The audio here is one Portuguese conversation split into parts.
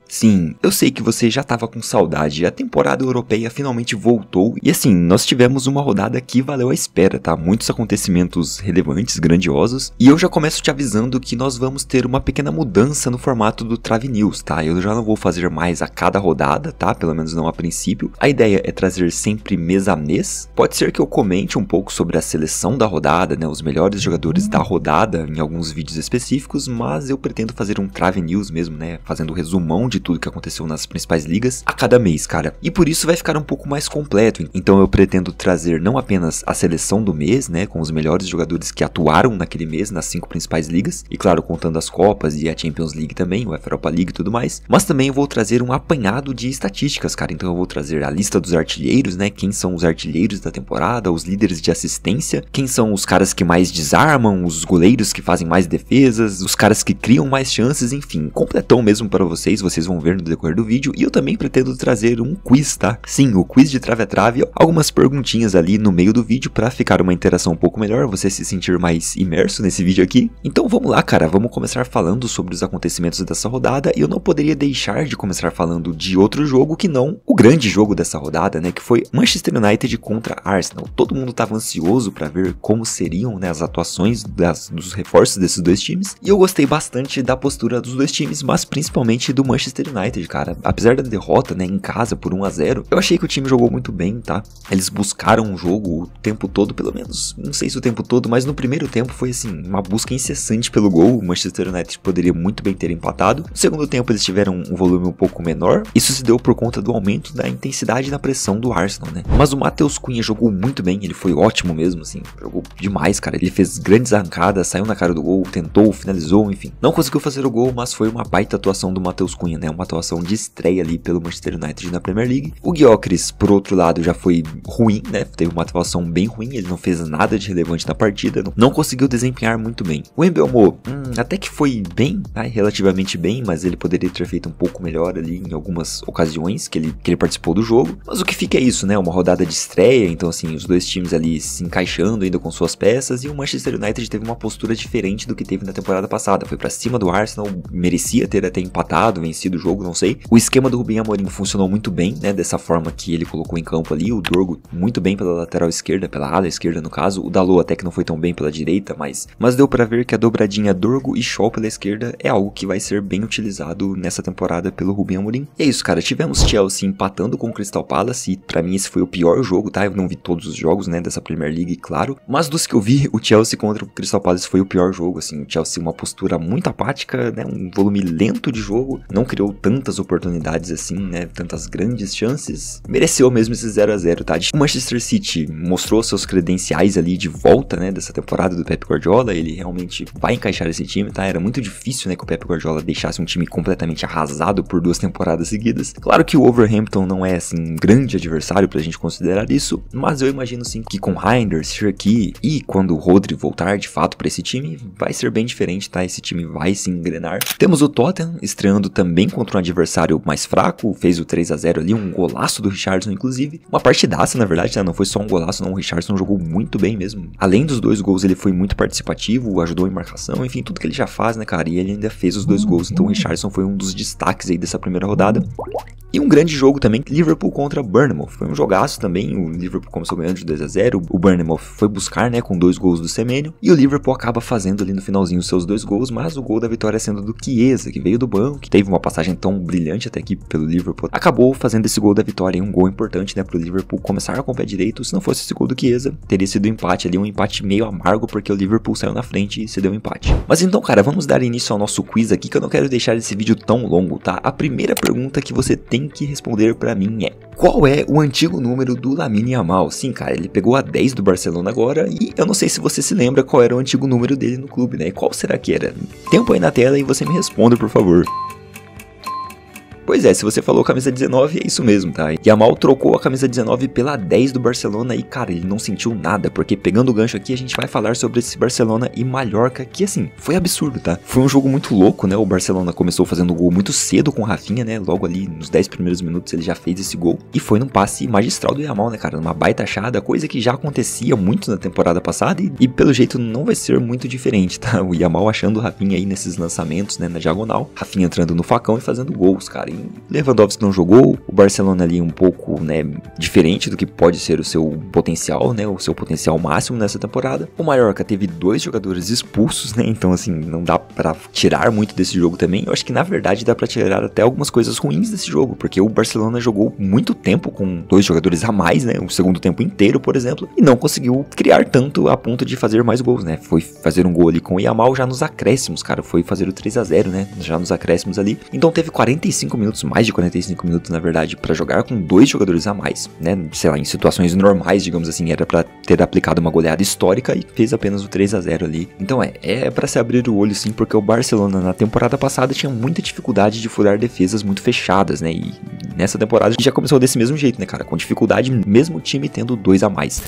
Sim, eu sei que você já tava com saudade, a temporada europeia finalmente voltou e assim, nós tivemos uma rodada que valeu a espera, tá? Muitos acontecimentos relevantes, grandiosos, e eu já começo te avisando que nós vamos ter uma pequena mudança no formato do Trave News, tá? Eu já não vou fazer mais a cada rodada, tá? Pelo menos não a princípio. A ideia é trazer sempre mês a mês. Pode ser que eu comente um pouco sobre a seleção da rodada, né? Os melhores jogadores da rodada em alguns vídeos específicos, mas eu pretendo fazer um Trave News mesmo, né? Fazendo um resumão de tudo que aconteceu nas principais ligas a cada mês, cara. E por isso vai ficar um pouco mais completo. Então eu pretendo trazer não apenas a seleção do mês, né, com os melhores jogadores que atuaram naquele mês nas 5 principais ligas, e claro, contando as Copas e a Champions League também, o Europa League e tudo mais, mas também eu vou trazer um apanhado de estatísticas, cara. Então eu vou trazer a lista dos artilheiros, né, quem são os artilheiros da temporada, os líderes de assistência, quem são os caras que mais desarmam, os goleiros que fazem mais defesas, os caras que criam mais chances, enfim, completão mesmo para vocês vão ver no decorrer do vídeo. E eu também pretendo trazer um quiz, tá? Sim, o quiz de trave a trave, algumas perguntinhas ali no meio do vídeo para ficar uma interação um pouco melhor, você se sentir mais imerso nesse vídeo aqui. Então vamos lá, cara, vamos começar falando sobre os acontecimentos dessa rodada, e eu não poderia deixar de começar falando de outro jogo que não o grande jogo dessa rodada, né, que foi Manchester United contra Arsenal. Todo mundo estava ansioso para ver como seriam, né, as atuações dos reforços desses dois times, e eu gostei bastante da postura dos dois times, mas principalmente do Manchester United, cara. Apesar da derrota, né, em casa por 1-0, eu achei que o time jogou muito bem, tá? Eles buscaram o jogo o tempo todo, pelo menos, não sei se o tempo todo, mas no primeiro tempo foi assim, uma busca incessante pelo gol. O Manchester United poderia muito bem ter empatado. No segundo tempo eles tiveram um volume um pouco menor. Isso se deu por conta do aumento da intensidade na pressão do Arsenal, né? Mas o Matheus Cunha jogou muito bem, ele foi ótimo mesmo, assim, jogou demais, cara. Ele fez grandes arrancadas, saiu na cara do gol, tentou, finalizou, enfim. Não conseguiu fazer o gol, mas foi uma baita atuação do Matheus Cunha, né? Uma atuação de estreia ali pelo Manchester United na Premier League. O Gyökeres, por outro lado, já foi ruim, né? Teve uma atuação bem ruim, ele não fez nada de relevante na partida, não conseguiu desempenhar muito bem. O Mbeumo, até que foi bem, tá? Relativamente bem, mas ele poderia ter feito um pouco melhor ali em algumas ocasiões que ele participou do jogo. Mas o que fica é isso, né? Uma rodada de estreia, então assim, os dois times ali se encaixando ainda com suas peças, e o Manchester United teve uma postura diferente do que teve na temporada passada. Foi pra cima do Arsenal, merecia ter até empatado, vencido o jogo, não sei. O esquema do Ruben Amorim funcionou muito bem, né, dessa forma que ele colocou em campo ali, o Dorgo muito bem pela lateral esquerda, pela ala esquerda no caso, o Dalot até que não foi tão bem pela direita, mas deu pra ver que a dobradinha Dorgo e Shaw pela esquerda é algo que vai ser bem utilizado nessa temporada pelo Ruben Amorim. E é isso, cara, tivemos Chelsea empatando com o Crystal Palace, e pra mim esse foi o pior jogo, tá, eu não vi todos os jogos, né, dessa Premier League, claro, mas dos que eu vi, o Chelsea contra o Crystal Palace foi o pior jogo, assim, o Chelsea uma postura muito apática, né, um volume lento de jogo, não criou tantas oportunidades assim, né, tantas grandes chances, mereceu mesmo esse 0-0, tá? O Manchester City mostrou seus credenciais ali de volta, né, dessa temporada do Pep Guardiola, ele realmente vai encaixar esse time, tá? Era muito difícil, né, que o Pep Guardiola deixasse um time completamente arrasado por 2 temporadas seguidas. Claro que o Wolverhampton não é, assim, um grande adversário pra gente considerar isso, mas eu imagino, sim, que com Reinders, Cherki e quando o Rodri voltar de fato pra esse time, vai ser bem diferente, tá? Esse time vai se engrenar. Temos o Tottenham estreando também contra um adversário mais fraco, fez o 3-0 ali, um golaço do Richarlison, inclusive. Uma partidaça, na verdade, tá? Não foi só um golaço, não. O Richarlison jogou muito bem mesmo. Além dos 2 gols, ele foi muito participativo, ajudou em marcação, enfim, tudo que ele já faz, né, cara? E ele ainda fez os 2 gols, então o Richarlison foi um dos destaques aí dessa primeira rodada. E um grande jogo também, Liverpool contra Bournemouth. Foi um jogaço também, o Liverpool começou ganhando de 2-0, o Bournemouth foi buscar, né, com 2 gols do Semenyo, e o Liverpool acaba fazendo ali no finalzinho os seus 2 gols, mas o gol da vitória sendo do Chiesa, que veio do banco, que teve uma passagem tão brilhante até aqui pelo Liverpool, acabou fazendo esse gol da vitória, um gol importante, né, pro Liverpool começar com o pé direito. Se não fosse esse gol do Chiesa, teria sido um empate ali, um empate meio amargo, porque o Liverpool saiu na frente e se deu um empate. Mas então, cara, vamos dar início ao nosso quiz aqui, que eu não quero deixar esse vídeo tão longo, tá? A primeira pergunta que você tem que responder pra mim é: qual é o antigo número do Lamine Yamal? Sim, cara, ele pegou a 10 do Barcelona agora, e eu não sei se você se lembra qual era o antigo número dele no clube, né? Qual será que era? Tempo aí na tela e você me responda, por favor. Pois é, se você falou camisa 19, é isso mesmo, tá? Yamal trocou a camisa 19 pela 10 do Barcelona e, cara, ele não sentiu nada, porque pegando o gancho aqui, a gente vai falar sobre esse Barcelona e Mallorca, que, assim, foi absurdo, tá? Foi um jogo muito louco, né? O Barcelona começou fazendo gol muito cedo com o Rafinha, né? Logo ali, nos 10 primeiros minutos, ele já fez esse gol. E foi num passe magistral do Yamal, né, cara? Numa baita achada, coisa que já acontecia muito na temporada passada e pelo jeito, não vai ser muito diferente, tá? O Yamal achando o Rafinha aí nesses lançamentos, né, na diagonal. Rafinha entrando no facão e fazendo gols, cara. Lewandowski não jogou, o Barcelona ali um pouco, né, diferente do que pode ser o seu potencial, né, o seu potencial máximo nessa temporada. O Mallorca teve 2 jogadores expulsos, né, então assim, não dá pra tirar muito desse jogo também. Eu acho que na verdade dá pra tirar até algumas coisas ruins desse jogo, porque o Barcelona jogou muito tempo com 2 jogadores a mais, né, o segundo tempo inteiro, por exemplo, e não conseguiu criar tanto a ponto de fazer mais gols, né, foi fazer um gol ali com o Yamal já nos acréscimos, cara, foi fazer o 3-0, né, já nos acréscimos ali. Então teve 45 minutos, mais de 45 minutos na verdade, pra jogar com 2 jogadores a mais, né, sei lá, em situações normais, digamos assim, era pra ter aplicado uma goleada histórica e fez apenas o 3-0 ali. Então é pra se abrir o olho sim, porque o Barcelona na temporada passada tinha muita dificuldade de furar defesas muito fechadas, né, e nessa temporada já começou desse mesmo jeito, né, cara, com dificuldade, mesmo o time tendo 2 a mais.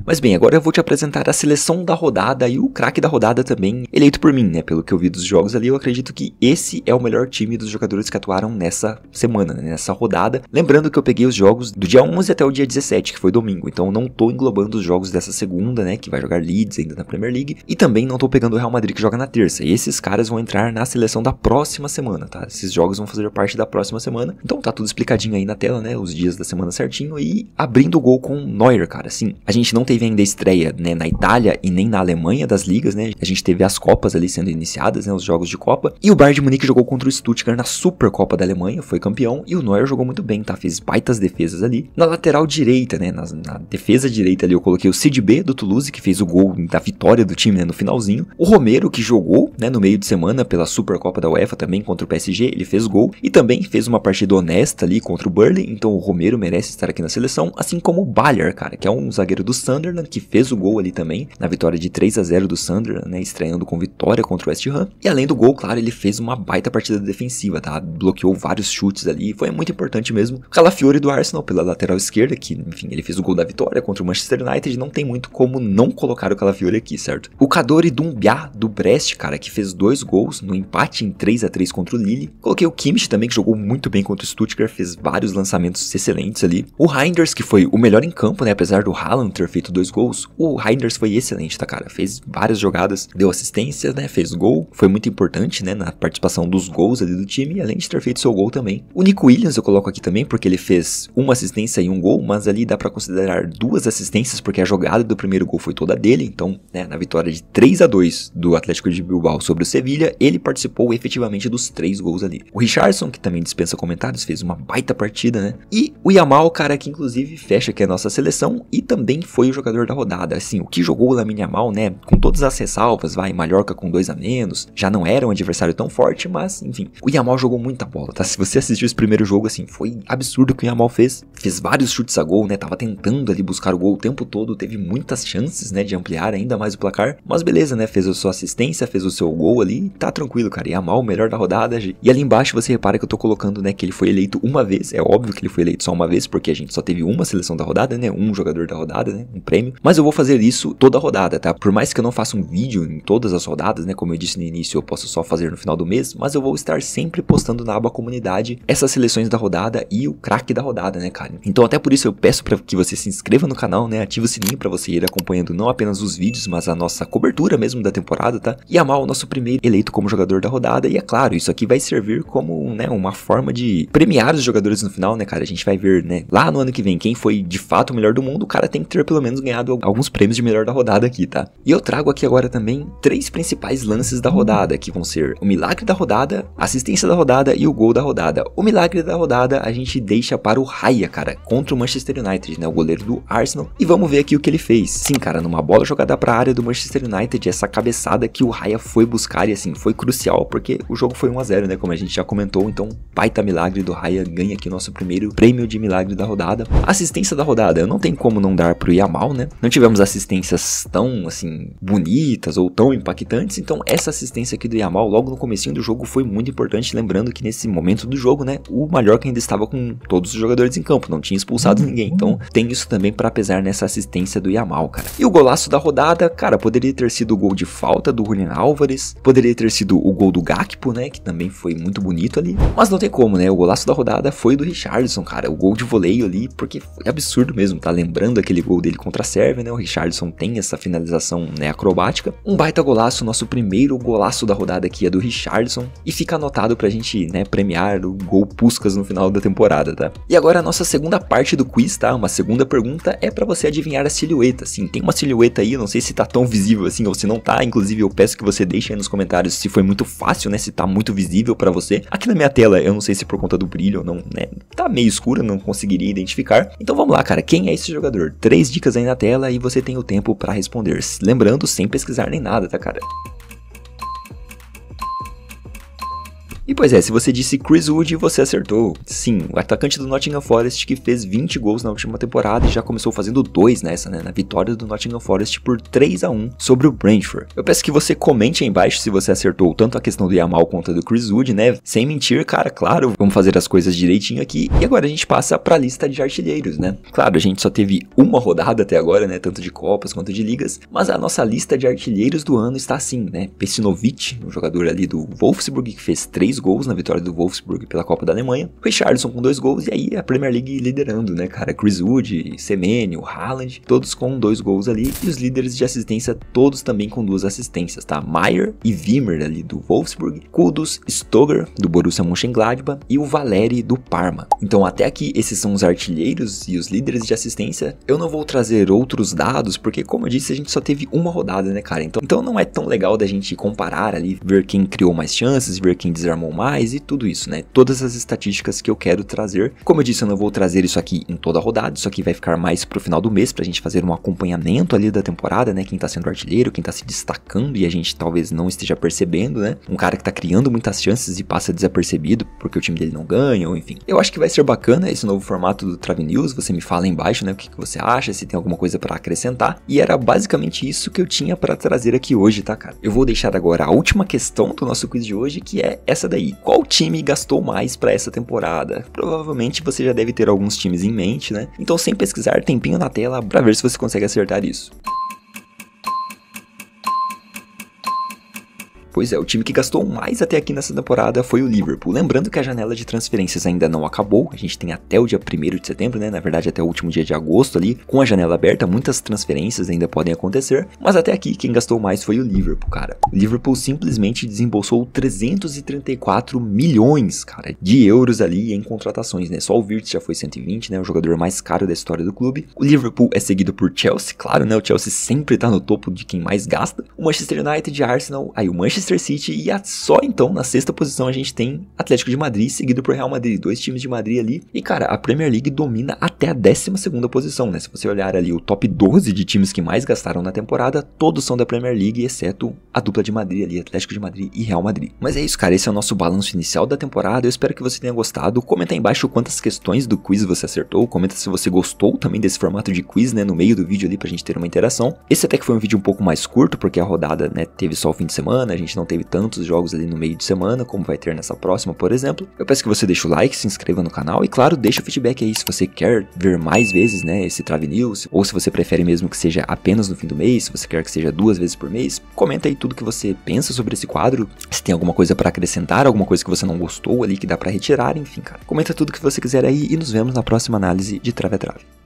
Mas bem, agora eu vou te apresentar a seleção da rodada e o craque da rodada também, eleito por mim, né? Pelo que eu vi dos jogos ali, eu acredito que esse é o melhor time dos jogadores que atuaram nessa semana, né, nessa rodada. Lembrando que eu peguei os jogos do dia 11 até o dia 17, que foi domingo, então não tô englobando os jogos dessa segunda, né, que vai jogar Leeds ainda na Premier League, e também não tô pegando o Real Madrid que joga na terça. E esses caras vão entrar na seleção da próxima semana, tá? Esses jogos vão fazer parte da próxima semana, então tá tudo explicadinho aí na tela, né, os dias da semana certinho, e abrindo o gol com o Neuer, cara, assim, a gente não teve ainda estreia, né, na Itália e nem na Alemanha das ligas, né, a gente teve as Copas ali sendo iniciadas, né, os jogos de Copa, e o Bayern de Munique jogou contra o Stuttgart na Supercopa da Alemanha, foi campeão, e o Neuer jogou muito bem, tá, fez baitas defesas ali. Na lateral direita, né, na defesa direita ali eu coloquei o Sidibé do Toulouse, que fez o gol da vitória do time, né, no finalzinho, o Romero, que jogou, né, no meio de semana pela Supercopa da UEFA também contra o PSG, ele fez gol, e também fez uma partida honesta ali contra o Burnley, então o Romero merece estar aqui na seleção, assim como o Baller, cara, que é um zagueiro do Sunderland, que fez o gol ali também, na vitória de 3-0 do Sunderland, né, estreando com vitória contra o West Ham. E além do gol, claro, ele fez uma baita partida defensiva, tá? Bloqueou vários chutes ali, foi muito importante mesmo. Calafiori do Arsenal pela lateral esquerda, que, enfim, ele fez o gol da vitória contra o Manchester United, não tem muito como não colocar o Calafiori aqui, certo? O Kadori Doumbia do Brest, cara, que fez 2 gols no empate em 3-3 contra o Lille. Coloquei o Kimmich também, que jogou muito bem contra o Stuttgart, fez vários lançamentos excelentes ali. O Reinders, que foi o melhor em campo, né, apesar do Haaland ter feito 2 gols, o Reinders foi excelente, tá, cara? Fez várias jogadas, deu assistência, né? Fez gol, foi muito importante, né? Na participação dos gols ali do time, além de ter feito seu gol também. O Nico Williams eu coloco aqui também, porque ele fez uma assistência e um gol, mas ali dá pra considerar 2 assistências, porque a jogada do primeiro gol foi toda dele. Então, né? Na vitória de 3-2 do Atlético de Bilbao sobre o Sevilla, ele participou efetivamente dos 3 gols ali. O Richarlison, que também dispensa comentários, fez uma baita partida, né? E o Yamal, cara, que inclusive fecha aqui a nossa seleção e também foi o jogador da rodada. Assim, o que jogou o Lamine Yamal, né, com todas as ressalvas, Mallorca com 2 a menos, já não era um adversário tão forte, mas, enfim, o Yamal jogou muita bola, tá? Se você assistiu esse primeiro jogo, assim, foi absurdo o que o Yamal fez vários chutes a gol, né, tava tentando ali buscar o gol o tempo todo, teve muitas chances, né, de ampliar ainda mais o placar, mas beleza, né, fez a sua assistência, fez o seu gol ali, tá tranquilo, cara, Yamal, o melhor da rodada, e ali embaixo você repara que eu tô colocando, né, que ele foi eleito uma vez, é óbvio que ele foi eleito só uma vez, porque a gente só teve uma seleção da rodada, né, um jogador da rodada, né, um prêmio, mas eu vou fazer isso toda a rodada, tá? Por mais que eu não faça um vídeo em todas as rodadas, né? Como eu disse no início, eu posso só fazer no final do mês, mas eu vou estar sempre postando na aba comunidade essas seleções da rodada e o craque da rodada, né, cara? Então até por isso eu peço para que você se inscreva no canal, né? Ative o sininho para você ir acompanhando não apenas os vídeos, mas a nossa cobertura mesmo da temporada, tá? E Yamal, o nosso primeiro eleito como jogador da rodada, e é claro, isso aqui vai servir como, né, uma forma de premiar os jogadores no final, né, cara? A gente vai ver, né, lá no ano que vem, quem foi de fato o melhor do mundo, o cara tem que ter pelo menos ganhado alguns prêmios de melhor da rodada aqui, tá? E eu trago aqui agora também 3 principais lances da rodada, que vão ser o milagre da rodada, a assistência da rodada e o gol da rodada. O milagre da rodada a gente deixa para o Raya, cara, contra o Manchester United, né, o goleiro do Arsenal, e vamos ver aqui o que ele fez. Sim, cara, numa bola jogada para a área do Manchester United, essa cabeçada que o Raya foi buscar e assim, foi crucial, porque o jogo foi 1-0, né, como a gente já comentou, então baita milagre do Raya, ganha aqui o nosso primeiro prêmio de milagre da rodada. Assistência da rodada, eu não tenho como não dar pro Yamal, Yamal, né? Não tivemos assistências tão, assim, bonitas ou tão impactantes, então essa assistência aqui do Yamal logo no comecinho do jogo foi muito importante, lembrando que nesse momento do jogo, né, o Mallorca ainda estava com todos os jogadores em campo, não tinha expulsado ninguém, então tem isso também para pesar nessa assistência do Yamal, cara. E o golaço da rodada, cara, poderia ter sido o gol de falta do Julián Álvares, poderia ter sido o gol do Gakpo, né, que também foi muito bonito ali, mas não tem como, né, o golaço da rodada foi do Richarlison, cara, o gol de voleio ali, porque foi absurdo mesmo, tá lembrando aquele gol dele contra a Sérvia, né, o Richarlison tem essa finalização, né, acrobática, um baita golaço, nosso primeiro golaço da rodada aqui é do Richarlison, e fica anotado pra gente, né, premiar o gol Puskás no final da temporada, tá? E agora a nossa segunda parte do quiz, tá? Uma segunda pergunta é pra você adivinhar a silhueta, assim, tem uma silhueta aí, eu não sei se tá tão visível assim ou se não tá, inclusive eu peço que você deixe aí nos comentários se foi muito fácil, né, se tá muito visível pra você. Aqui na minha tela, eu não sei se por conta do brilho ou não, né, tá meio escura, não conseguiria identificar. Então vamos lá, cara, quem é esse jogador? 3 dicas aí na tela e você tem o tempo pra responder. Lembrando, sem pesquisar nem nada, tá, cara? E pois é, se você disse Chris Wood, você acertou. Sim, o atacante do Nottingham Forest que fez 20 gols na última temporada e já começou fazendo 2 nessa, né, na vitória do Nottingham Forest por 3-1 sobre o Brentford. Eu peço que você comente aí embaixo se você acertou tanto a questão do Yamal quanto a do Chris Wood, né, sem mentir, cara, claro, vamos fazer as coisas direitinho aqui. E agora a gente passa pra lista de artilheiros, né. Claro, a gente só teve uma rodada até agora, né, tanto de Copas quanto de Ligas, mas a nossa lista de artilheiros do ano está assim, né, Pesinovic, um jogador ali do Wolfsburg que fez 3 gols na vitória do Wolfsburg pela Copa da Alemanha, Richarlison com 2 gols e aí a Premier League liderando, né, cara, Chris Wood, Semenyo, Haaland, todos com 2 gols ali e os líderes de assistência todos também com 2 assistências, tá, Maier e Wimmer ali do Wolfsburg, Kudus, Stoger do Borussia Mönchengladbach e o Valeri do Parma. Então até aqui esses são os artilheiros e os líderes de assistência. Eu não vou trazer outros dados porque, como eu disse, a gente só teve uma rodada, né, cara, então não é tão legal da gente comparar ali, ver quem criou mais chances, ver quem desarmou mais e tudo isso, né? Todas as estatísticas que eu quero trazer. Como eu disse, eu não vou trazer isso aqui em toda a rodada, isso aqui vai ficar mais pro final do mês pra gente fazer um acompanhamento ali da temporada, né? Quem tá sendo artilheiro, quem tá se destacando e a gente talvez não esteja percebendo, né? Um cara que tá criando muitas chances e passa desapercebido porque o time dele não ganha, ou enfim. Eu acho que vai ser bacana esse novo formato do Trave News, você me fala aí embaixo, né? O que você acha, se tem alguma coisa pra acrescentar. E era basicamente isso que eu tinha pra trazer aqui hoje, tá, cara? Eu vou deixar agora a última questão do nosso quiz de hoje, que é essa daí. Qual time gastou mais para essa temporada? Provavelmente você já deve ter alguns times em mente, né? Então, sem pesquisar, tempinho na tela para ver se você consegue acertar isso. Pois é, o time que gastou mais até aqui nessa temporada foi o Liverpool. Lembrando que a janela de transferências ainda não acabou, a gente tem até o dia 1º de setembro, né? Na verdade até o último dia de agosto ali, com a janela aberta, muitas transferências ainda podem acontecer, mas até aqui quem gastou mais foi o Liverpool, cara. O Liverpool simplesmente desembolsou 334 milhões, cara, de euros ali em contratações, né? Só o Wirtz já foi 120, né? O jogador mais caro da história do clube. O Liverpool é seguido por Chelsea, claro, né? O Chelsea sempre tá no topo de quem mais gasta. O Manchester United, Arsenal, aí o Manchester City e só então na 6ª posição a gente tem Atlético de Madrid, seguido por Real Madrid, 2 times de Madrid ali. E cara, a Premier League domina até a 12ª posição, né? Se você olhar ali o top 12 de times que mais gastaram na temporada, todos são da Premier League, exceto a dupla de Madrid ali, Atlético de Madrid e Real Madrid. Mas é isso, cara, esse é o nosso balanço inicial da temporada. Eu espero que você tenha gostado. Comenta aí embaixo quantas questões do quiz você acertou, comenta se você gostou também desse formato de quiz, né, no meio do vídeo ali pra gente ter uma interação. Esse até que foi um vídeo um pouco mais curto, porque a rodada, né, teve só o fim de semana, a gente não teve tantos jogos ali no meio de semana, como vai ter nessa próxima, por exemplo. Eu peço que você deixe o like, se inscreva no canal e, claro, deixa o feedback aí se você quer ver mais vezes, né, esse Trave News, ou se você prefere mesmo que seja apenas no fim do mês, se você quer que seja 2 vezes por mês. Comenta aí tudo que você pensa sobre esse quadro, se tem alguma coisa pra acrescentar, alguma coisa que você não gostou ali que dá pra retirar, enfim, cara. Comenta tudo que você quiser aí e nos vemos na próxima análise de Trave a Trave.